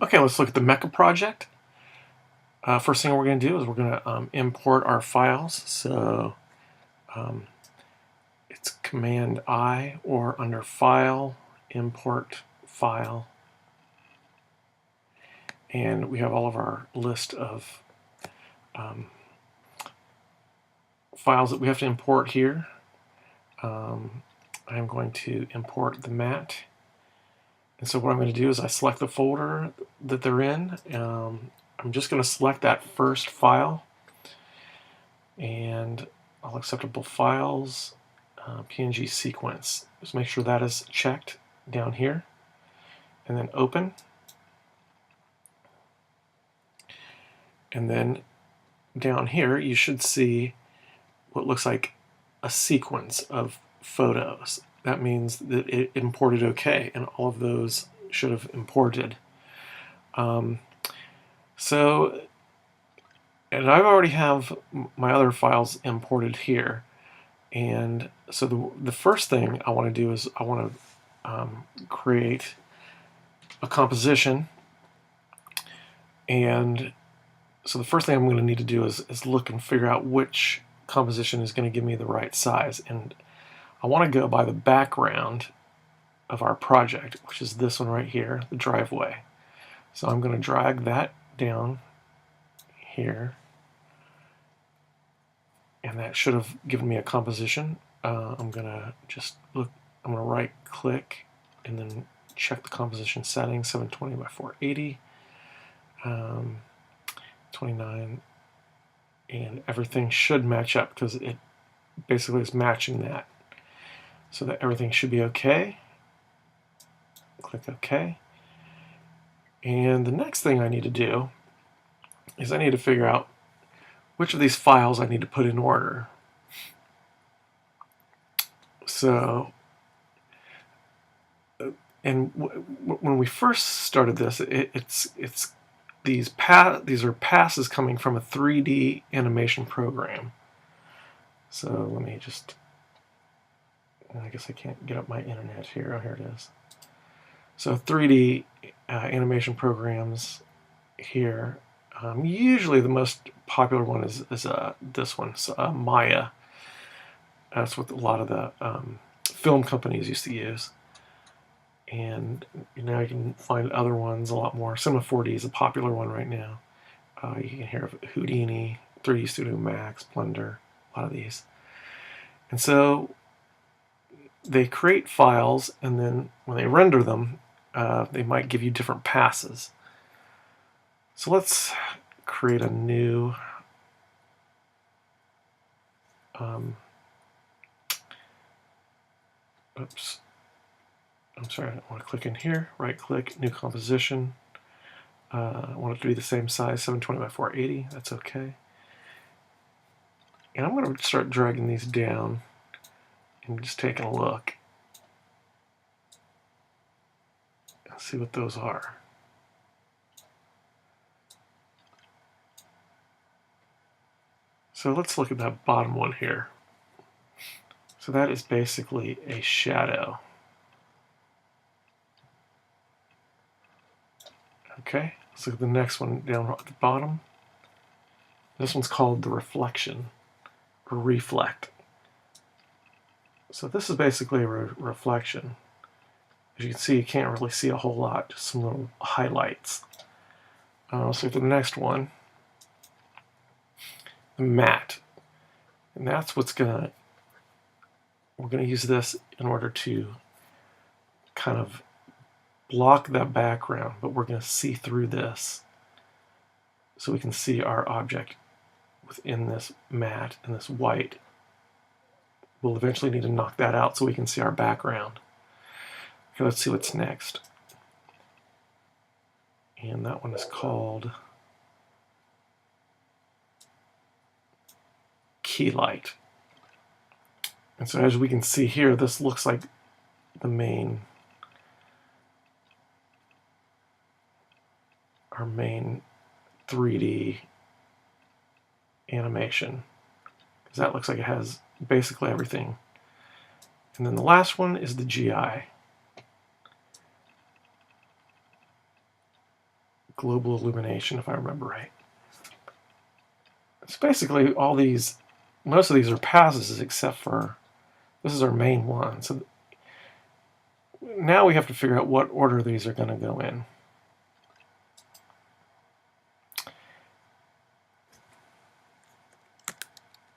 Okay, let's look at the Mecha project. First thing we're going to do is we're going to import our files. So it's Command I, or under File, Import File. And we have all of our list of files that we have to import here. I'm going to import the mat. And so what I'm going to do is I select the folder that they're in. I'm just going to select that first file, and all acceptable files, PNG sequence. Just make sure that is checked down here, and then open. And then down here you should see what looks like a sequence of photos. That means that it imported okay, and all of those should have imported. And I already have my other files imported here. And so the first thing I want to do is I want to create a composition. And so the first thing I'm going to need to do is look and figure out which composition is going to give me the right size. And I want to go by the background of our project, which is this one right here, the driveway. So I'm going to drag that down here, and that should have given me a composition. I'm going to just look, I'm going to right click and then check the composition settings, 720 by 480, 29, and everything should match up because it basically is matching that. So that everything should be okay. Click OK. And the next thing I need to do is I need to figure out which of these files I need to put in order. So, and when we first started this, these are passes coming from a 3D animation program. So let me just, I guess I can't get up my internet here. Oh, here it is. So 3D animation programs here. Usually the most popular one is this one, Maya. That's what a lot of the film companies used to use. And now you can find other ones a lot more. Cinema 4D is a popular one right now. You can hear of Houdini, 3D Studio Max, Blender, a lot of these. And so they create files, and then when they render them, they might give you different passes. So let's create a new oops. I'm sorry, I don't want to click in here. Right click, new composition. I want it to be the same size, 720 by 480. That's okay. And I'm going to start dragging these down and just taking a look and see what those are. So let's look at that bottom one here. So that is basically a shadow. Okay, let's look at the next one down at the bottom. This one's called the reflection, or reflect. So this is basically a reflection. As you can see, you can't really see a whole lot, just some little highlights. So the next one, the matte. And that's what's we're gonna use this in order to kind of block that background, but we're gonna see through this so we can see our object within this matte and this white. We'll eventually need to knock that out so we can see our background. Okay, let's see what's next. And that one is called Key Light. And so as we can see here, this looks like the our main 3D animation, because that looks like it has basically everything. And then the last one is the GI. global illumination, if I remember right. It's basically all these, most of these are passes except for, this is our main one. So now we have to figure out what order these are going to go in.